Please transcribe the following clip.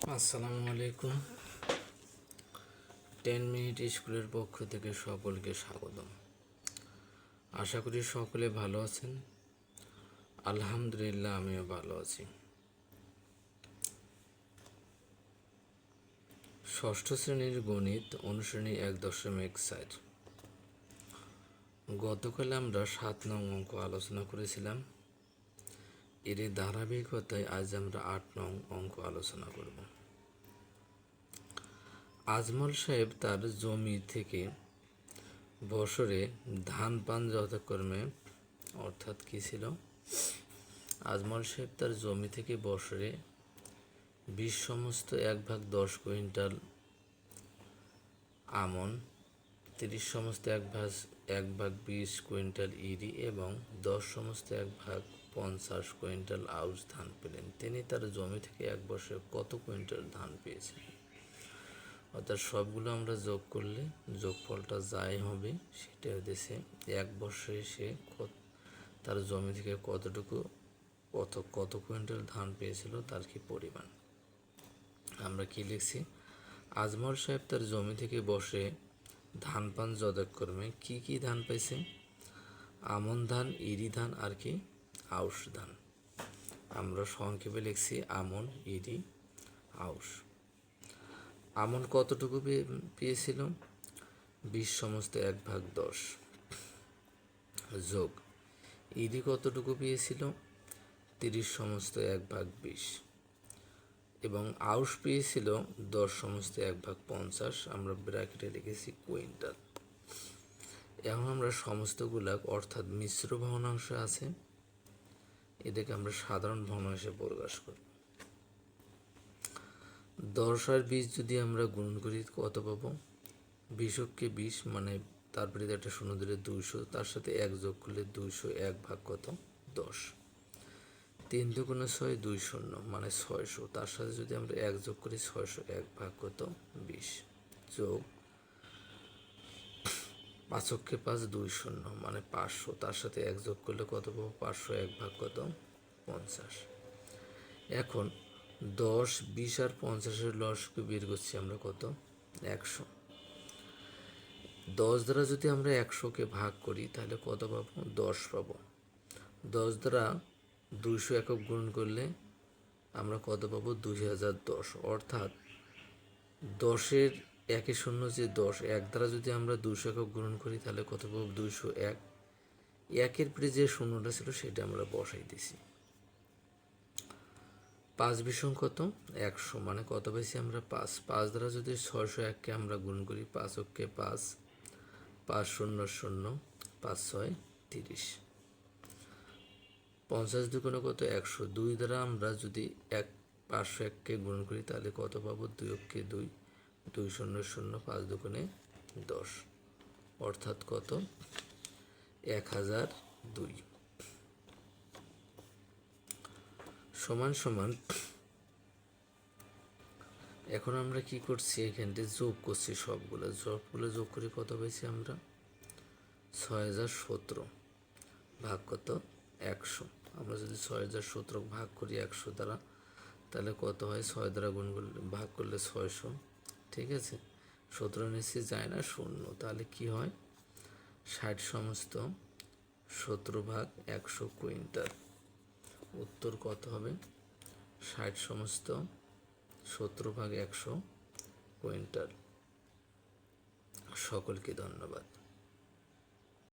আসসালামু আলাইকুম। 10 মিনিট স্কুলের পক্ষ থেকে সকলকে স্বাগতম। আশা করি সকলে ভালো আছেন। আলহামদুলিল্লাহ, আমিও ভালো আছি। ষষ্ঠ শ্রেণীর গণিত অনুশ্রেণী 1.4। গতকাল আমরা 7 নং অঙ্ক আলোচনা করেছিলাম। এর ধারাবাহিকতায় আজ আমরা 8 নং অঙ্ক আলোচনা করব। আজমল সাহেব তার জমি থেকে বছরে ধান পান যথাক্রমে, অর্থাৎ কি ছিল, আজমল সাহেব তার জমি থেকে বছরে 20/1/10 কুইন্টাল আমন, 30/1/20 কুইন্টাল ইরি এবং 10/1/50 কুইন্টাল আউশ ধান পেলেন। তিনি তার জমি থেকে এক বছরে কত কুইন্টাল ধান পেয়েছেন? অর্থাৎ সবগুলো আমরা যোগ করলে যোগফলটা যাই হবে সেটা হচ্ছে এক বছরে সে তার জমি থেকে কত কুইন্টাল ধান পেয়েছিল তার কি পরিমাণ। আমরা কি লিখছি? আজমল সাহেব তার জমি থেকে বসে ধান পান যথাক্রমে কি কি ধান পাইছে? আমন ধান, ইরি ধান আর কি আউশ ধান। আমরা সংক্ষেপে লিখছি আমন, ইরি, আউশ। আমন কতটুকু পেয়েছিল? 20/1/10 যোগ ইরি কতটুকু পেয়েছিল? 30/1/20 এবং আউশ পেয়েছিল 10/1/50। আমরা ব্র্যাকেটে লিখেছি কুইন্টাল। এখন আমরা সমস্তগুলা, অর্থাৎ মিশ্র ভগ্নাংশ আছে, এটাকে আমরা সাধারণ ভগ্নাংশে প্রকাশ করি। 10 আর 20 যদি আমরা গুণ করি কত পাবো? 20কে 20 মানে তারপরে একটা শূন্য দিলে 200, তার সাথে 1 যোগ করলে 201 ভাগ কত? 10। 3 দুগুণে 6, 2 শূন্য মানে 600, তার সাথে যদি আমরা 1 যোগ করি 601 ভাগ কত? 20 যোগ 5কে 5, 2 শূন্য মানে 500, তার সাথে 1 যোগ করলে কত পাবো? 501 ভাগ কত? 50। এখন 10, 20 আর 50-এর লসকে বের করছি আমরা কত? 100। 10 দ্বারা যদি আমরা 100কে ভাগ করি তাহলে কত পাবো? 10 পাবো। 10 দ্বারা 200 একক গুণ করলে আমরা কত পাবো? 2010। অর্থাৎ 10-এর একে শূন্য যে 10, 1 দ্বারা যদি আমরা 200 একক গুণ করি তাহলে কত পাবো? 201। একের পরে যে শূন্যটা ছিল সেটা আমরা বসাই দিছি। 5 বিষম কত? 100 মানে কত পাইছি আমরা? 5। 5 দ্বারা যদি 601কে আমরা গুণ করি, 5কে 5, 5 শূন্য শূন্য, 5 6 30। 50 দুগুণে কত? 100। 2 দ্বারা আমরা যদি 501কে গুণ করি তাহলে কত পাবো? 2কে 2, 2 শূন্য শূন্য, 5 দুগুণে 10, অর্থাৎ কত? 1002 সমান সমান। এখন আমরা কি করছি? এখানটা যোগ করছি, সবগুলো যোগ করে কত পাইছি আমরা? 6017 ভাগ কত? 100। আমরা যদি 6017 ভাগ করি 100 দ্বারা তাহলে কত হয়? 6 দ্বারা গুণ করলে ভাগ করলে 600, ঠিক আছে। 17 নিচে যায় না, শূন্য, তাহলে কি হয়? 60/17 কুইন্টাল। উত্তর কত হবে? 60/17 কুইন্টাল। সকলকে ধন্যবাদ।